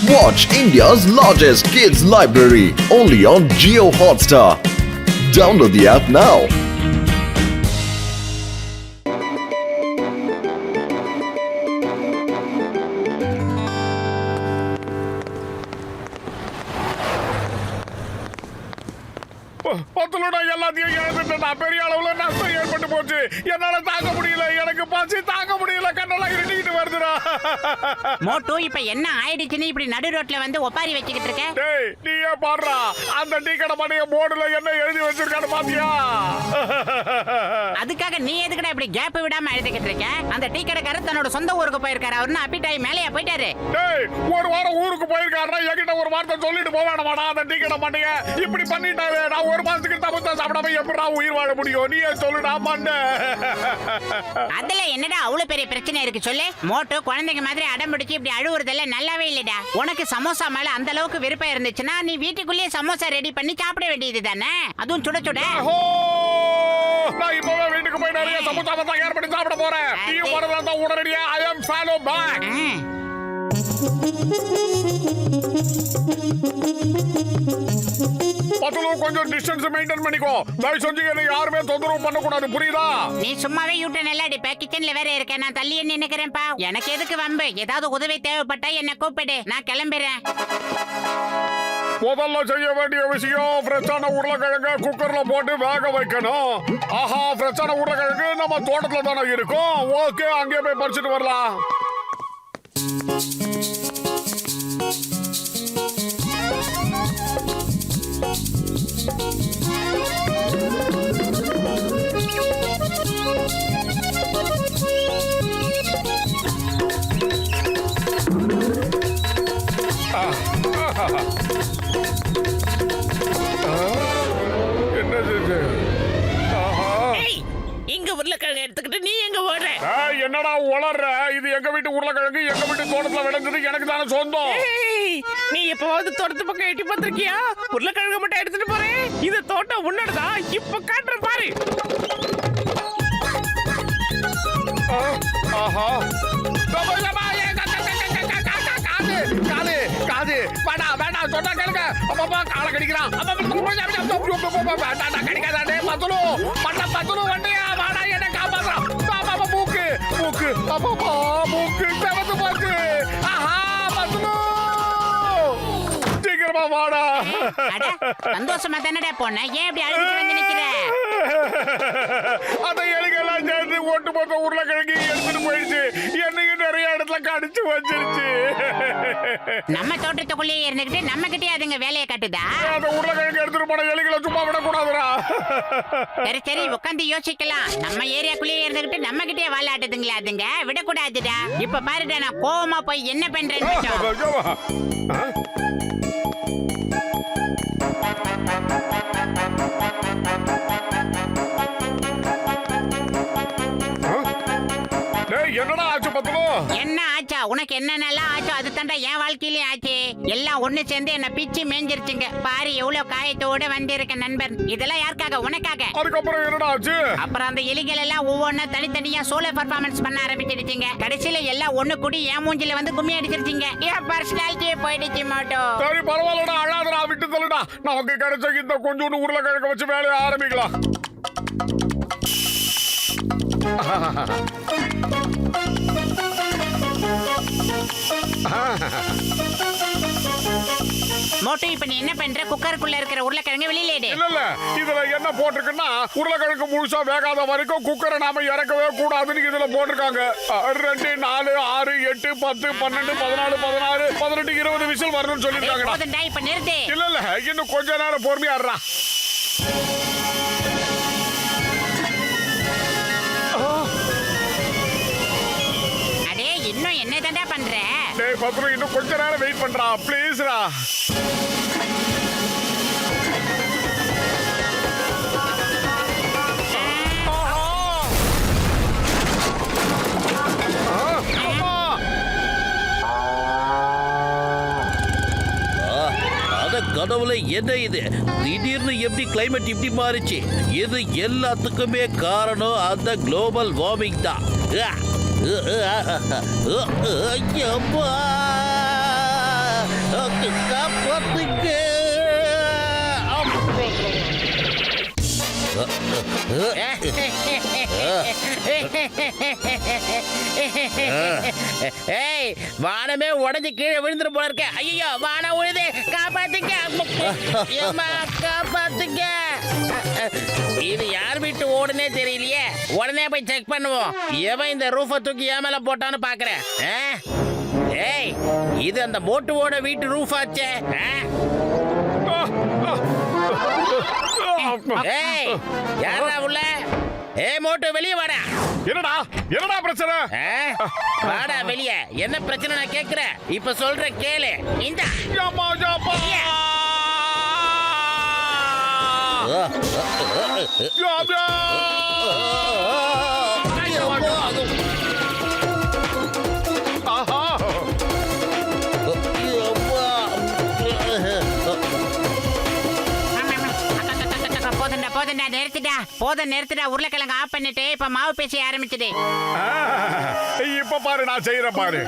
Watch India's largest kids library only on Jio Hotstar. Download the app now. எல்லாத்தையும் இழந்துட்டா பெரிய அளவுல நஷ்டம் ஏற்பட்டு போச்சு. என்னால தாங்க முடியல, எனக்கு பசி தாங்க முடியல, கண்ணெல்லாம் இருட்டிட்டு வருதுடா. மோட்டு இப்ப என்ன ஆயிடுச்சுன்னு இப்படி நடு ரோட்ல வந்து ஒப்பாரி வச்சுக்கிட்டு இருக்க? டேய் நீயே பாடுறா, அந்த டீ கடை மணிய போர்டுல என்ன எழுதி வச்சிருக்கான்னு பாத்தியா? அதுக்காக நீ எதுக்குடா இப்படி கேப் விடாம எழுதிக்கிட்டு இருக்க? அந்த டீ கடைக்காரர் தன்னோட சொந்த ஊருக்கு போயிருக்காரு, அவரு அப்பிட்டாய் மேலேயா போயிட்டாரு. டேய் ஒரு வாரம் ஊருக்கு போயிருக்காருன்னா என்கிட்ட ஒரு வார்த்தை சொல்லிட்டு போவானமாடா. அந்த டீ கடை மணிய இப்படி பண்ணிட்டாரு. நான் ஒரு மாசத்துக்கு தப்பு சாப்பிடாம எப்படா உயிர் வாழ முடியும்? நீயே சொல்லுடா மண்ண. அதுல என்னடா அவ்வளவு பெரிய பிரச்சனை இருக்கு சொல்லு? மோட்டு குழந்தைங்க மாதிரி அடம் பிடிச்சு இப்படி அழுவுறதெல்லாம் நல்லாவே இல்லடா. உனக்கு சமோசா மேல அந்த அளவுக்கு விருப்பம் இருந்துச்சுன்னா நீ வீட்டுக்குள்ளேயே சமோசா ரெடி பண்ணி சாப்பிட வேண்டியது தானே, அதுவும் சுட சுட. நான் இப்பவே வீட்டுக்கு போய் நிறைய சமோசா தயார் பண்ணி சாப்பிட போறேன். நீ போறதா உடனடியா ஐ அம் ஃபாலோ பேக். பத்தலும் கொஞ்சம் டிஸ்டன்ஸ் மெயின்டைன் பண்ணிக்கோ. தயவு செஞ்சு என்னை யாருமே தொந்தரவு பண்ண கூடாது, புரியுதா? நீ சும்மாவே யூட்டன் எல்லாம் அடிப்ப, கிச்சன்ல வேற இருக்க. நான் தள்ளியே நினைக்கிறேன்ப்பா. எனக்கு எதுக்கு வம்பு? ஏதாவது உதவி தேவைப்பட்டா என்ன கூப்பிடு, நான் கிளம்புறேன். முதல்ல செய்ய வேண்டிய விஷயம் ஃப்ரெஷ்ஷான உருளைக்கிழங்கு குக்கர்ல போட்டு வேக வைக்கணும். ஆஹா, ஃப்ரெஷ்ஷான உருளைக்கிழங்கு நம்ம தோட்டத்துல தானே இருக்கும். ஓகே, அங்கே போய் பறிச்சுட்டு வரலாம். என்னடா உளற? இது எங்க வீட்டு உருளைக்கிழங்கு, எங்க வீட்டு தோட்டத்துல விளைஞ்சது, எனக்கு தானே சொந்தம். நீ எப்பவாவது தோட்டத்து பக்கம் எட்டி பார்த்திருக்கியா? உருளைக்கிழங்கு மட்டும் எடுத்துட்டு போறேன். இது தோட்டம் உன்னோடதா, இப்ப காட்டுற பாரு. ஆஹா, காது காது வேடா வேடா சொன்னா கேளுங்க. அப்பா காலை கடிக்கிறான். கடிக்காதே பத்துலு பண்ண பத்துலு வண்டியா வாடா, என்ன காப்பாத்துறான். மூக்கு மூக்கு அப்பா மூக்கு செவந்து போச்சு. ஆஹா பத்துலு சீக்கிரமா வாடா. சந்தோஷமா தானடா போன, ஏன் இப்படி அழுது வந்து நிக்கிற? அந்த எலிகெல்லாம் சேர்ந்து ஒட்டுமொத்த உருளைக்கிழங்கு எடுத்துட்டு போயிடுச்சு. என்னையும் நிறைய இடத்துல கடிச்சு வச்சிருச்சு. நம்ம தோட்டத்துக்குள்ளேயே இருந்துகிட்டு நம்ம கிட்டே அதுங்க வேலையை காட்டுதா? அந்த உருளைக்கிழங்கு எடுத்துட்டு போன எலிகளை சும்மா விடக்கூடாதுடா. சரி சரி உட்காந்து யோசிக்கலாம். நம்ம ஏரியாக்குள்ளேயே இருந்துகிட்டு நம்ம கிட்டே வாழாட்டுதுங்களா அதுங்க, விடக்கூடாதுடா. இப்ப பாருடா, நான் கோவமா போய் என்ன பண்றேன்னு. என்னடா ஆச்சு பத்துலு? என்ன ஆச்சா? உனக்கு என்னென்னலாம் ஆச்சோ அது தாண்டா என் வாழ்க்கையிலயும் ஆச்சு. எல்லாம் ஒண்ணு சேர்ந்து என்ன பிச்சு மேஞ்சிருச்சுங்க. பாரு எவ்வளவு காயத்தோட வந்திருக்க நண்பர். இதெல்லாம் யாருக்காக? உனக்காக. அதுக்கப்புறம் என்னடா ஆச்சு? அப்புறம் அந்த எலிகள் எல்லாம் ஒவ்வொன்னா தனித்தனியா சோலோ பர்ஃபார்மன்ஸ் பண்ண ஆரம்பிச்சிடுச்சுங்க. கடைசியில எல்லாம் ஒண்ணு கூடி என் மூஞ்சில வந்து கும்மி அடிச்சிருச்சுங்க. என் பர்சனாலிட்டியே போயிடுச்சு மாட்டோ. சரி பரவாயில்லடா, அழாதடா, விட்டு தள்ளுடா. நமக்கு கிடைச்ச இந்த கொஞ்சோண்டு உருளைக்கிழங்கு வச்சு வேலையை ஆரம்பிக்கலாம். மோட்டு இப்ப நீ என்ன பண்ற? குக்கருக்குள்ள இருக்கிற உருளைக்கிழங்கு வெளியில எடு. இல்ல இதுல என்ன போட்டிருக்குன்னா, உருளைக்கிழங்கு முழுசா வேகாத வரைக்கும் குக்கரை நாம இறக்கவே கூடாதுன்னு இதுல போட்டிருக்காங்க. 2, 4, 6, 8, 10, 12, 14, 16, 18, 20 விசில் வரணும்னு சொல்லிருக்காங்க. இப்ப நிறுத்து. இல்ல இன்னும் கொஞ்ச நேரம் பொறுமையா இருடா. அடே இன்னும் என்ன தாண்டா பண்ற? டேய் பத்ரு, இன்னும் கொஞ்ச நேரம் வெயிட் பண்றா ப்ளீஸ்ரா. கடவுளை, என்ன இது? திடீர்னு எப்படி கிளைமேட் இப்படி மாறிச்சு? இது எல்லாத்துக்குமே காரணம் அந்த குளோபல் வார்மிங் தான். காப்பாத்துங்க. ஏய், வானமே உடைஞ்சு கீழே விழுந்துரு போல இருக்க. ஐயோ, வானம் உழுது, காப்பாத்துங்க. ஏம்மா, காப்பாத்துங்க. இது யார் வீட்டு ஓடுனே தெரியலையே. உடனே போய் செக் பண்ணுவோம். எவன் இந்த ரூஃபை தூக்கி ஏன் மேல போட்டான்னு பாக்குறேன். ஏய், இது அந்த மோட்டுவோட வீட்டு ரூஃப் ஆச்சே. ஏய், யாரா உள்ள? ஏய் மோட்டு, வெளியே வாடா. என்னடா பிரச்சனை? வாடா வெளியே. என்ன பிரச்சனை நான் கேக்குறேன். இப்ப சொல்ற கேளு. இந்த நிறுத்திட்டா உருளைக்கிழங்கு ஆஃப் பண்ணிட்டு இப்ப மாவு பேசி ஆரம்பிச்சது. இப்ப பாரு, நான் செய்யறேன் பாரு.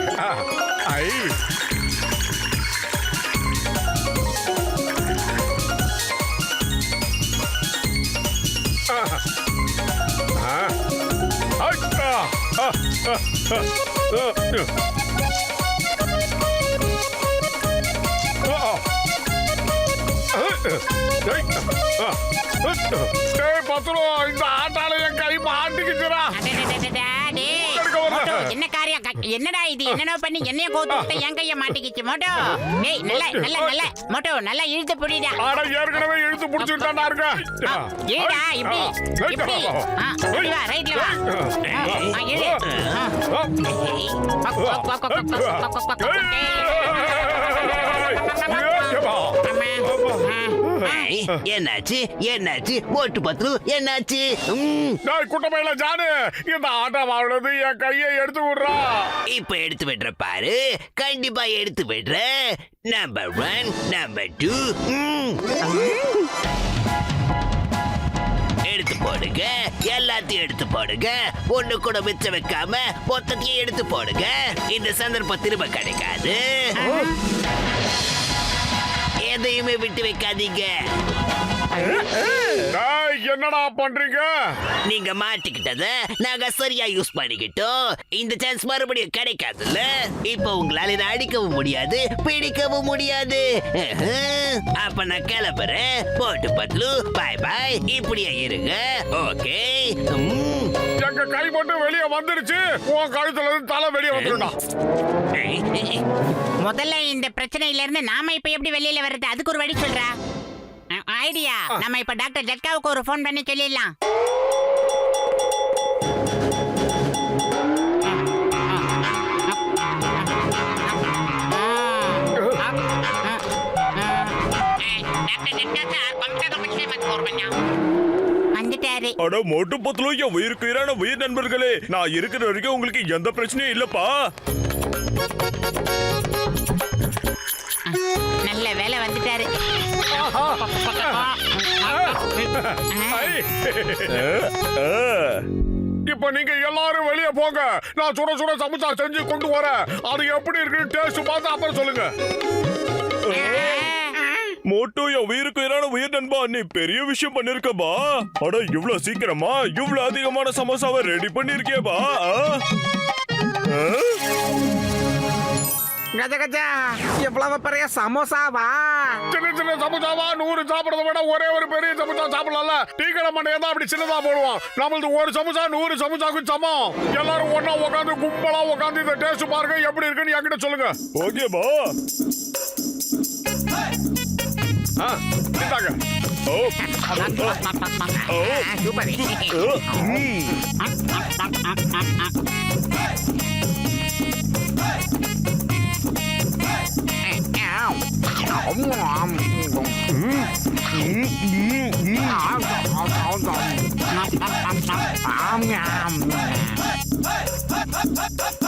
இந்த ஆட்டால என் கை மாட்டிக்கிச்சுடா. என்ன காரியம்? என்னடா இது? என்னடா பண்ணி என்னைய கோத்து விட்டு என் கைய மாட்டிக்கிச்சு மோட்டோ. டேய், நல்ல மோட்டோ, நல்லா இழுத்து புடிடா. ஆனா ஏற்கனவே இழுத்து புடிச்சுட்டானா இருக்க. ஏடா இப்படி வா, ரைட்ல வா. இழு. என்னாச்சு ஓட்டு பத்து என்னாச்சு? குட்டமையில ஜானு, இந்த ஆட்டோ வாழ்றது என் கையை எடுத்து விடுறா. இப்ப எடுத்து விடுற பாரு, கண்டிப்பா எடுத்து விடுற. நம்பர் 1, நம்பர் 2 எடுத்து போடுங்க. எல்லாத்தையும் எடுத்து போடுங்க. ஒண்ணு கூட மிச்சம் வைக்காம மொத்தத்தையும் எடுத்து போடுங்க. இந்த சந்தர்ப்பம் திரும்ப கிடைக்காது. எதையுமே விட்டு வைக்காதீங்க. என்னடா பண்றீங்க? நீங்க மாட்டிக்கிட்டத நாங்க சரியா யூஸ் பண்ணிக்கிட்டோம். இந்த சான்ஸ் மறுபடியும் கிடைக்காதுல்ல. இப்ப உங்களால இதை அடிக்கவும் முடியாது, பிடிக்கவும் முடியாது. அப்ப நான் கிளம்புறேன். போட்டு பட்லு, பாய் பாய். இப்படியே இருங்க. ஓகே. எங்க கை மட்டும் வெளியே வந்துருச்சு. உன் கழுத்துல இருந்து தலை வெளியே வந்துருடா. முதல்ல இந்த பிரச்சனையில இருந்து நாம இப்ப எப்படி வெளியில வர்றது? அதுக்கு ஒரு வழி சொல்றா. ஐடியா. நம்ம இப்ப டாக்டர் ஜட்காவுக்கு ஒரு ஃபோன் பண்ணி சொல்லிடலாம். வந்துட்டாரு. அட மோட்டு பத்துலோ, என் உயிருக்குயிரான உயிர் நண்பர்களே, நான் இருக்கிற வரைக்கும் உங்களுக்கு எந்த பிரச்சனையும் இல்லப்பா. நல்ல வேலை வந்துட்டாரு. இப்ப நீங்க எல்லாரும் வெளியே போங்க. நான் சுட சுட சமோசா செஞ்சு கொண்டு வரேன். அது எப்படி இருக்குன்னு டேஸ்ட் பார்த்து அப்புறம் சொல்லுங்க. மோட்டு, என் உயிருக்குயிரான உயிர் நண்பா, நீ பெரிய விஷயம் பண்ணிருக்கபா. அட இவ்வளவு சீக்கிரமா இவ்வளவு அதிகமான சமோசாவை ரெடி பண்ணிருக்கியபா. கஜ கஜா, எவ்வளவு பெரிய சமோசாவா? சின்ன சின்ன சமோசாவா? 100 சாப்பிடறத விட ஒரே ஒரு பெரிய சமோசா சாப்பிடலாம்ல. டீ கடை மண்டையை தான் அப்படி சின்னதா போடுவான். நம்மளது ஒரு சமோசா 100 சமோசாவுக்கு சமம். எல்லாரும் ஒன்னா உட்காந்து கும்பலா உட்காந்து இந்த டேஸ்ட் பாருங்க எப்படி இருக்குன்னு என்கிட்ட சொல்லுங்க. ஓகேபா. இந்தாங்க.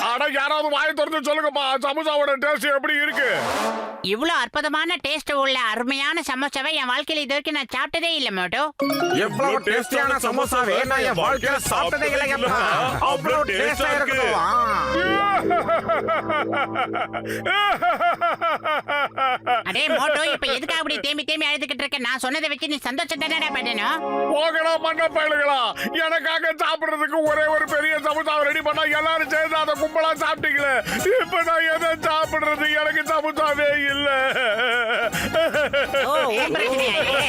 அட யாராவது வாயை திறந்து சொல்லுங்கப்பா, சமோசாவோட டேஸ்ட் எப்படி இருக்கு? இவ்வளவு அற்புதமான டேஸ்ட் உள்ள அருமையான சமோசாவை என் வாழ்க்கையில இது வரைக்கும் நான் சாப்பிட்டதே இல்ல மோட்டோ. எவ்வளவு டேஸ்டியான சமோசாவே நான் என் வாழ்க்கையில சாப்பிட்டதே இல்லையா. அவ்வளவு டேஸ்டா இருக்கு. அடே மோட்டோ இப்ப எதுக்காக அப்படி தேம்பி தேம்பி அழுதுகிட்டு இருக்க? நான் சொன்னதை வச்சு நீ சந்தோஷம் தானடா பண்ணணும். போகடா பண்ண பயலுகளா, எனக்காக சாப்பிடுறதுக்கு ஒரே ஒரு பெரிய சமுதாவை ரெடி பண்ணா எல்லாரும் சேர்ந்து அதை கும்பலா சாப்பிட்டீங்களே. இப்ப நான் எதை சாப்பிடுறது? எனக்கு சமுதாவே இல்ல. ஓ உன் பிரச்சனையா இது?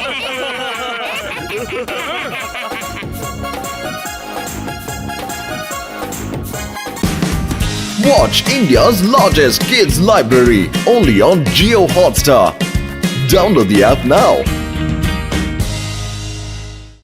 Watch India's largest kids library only on Geo Hotstar. Download the app now.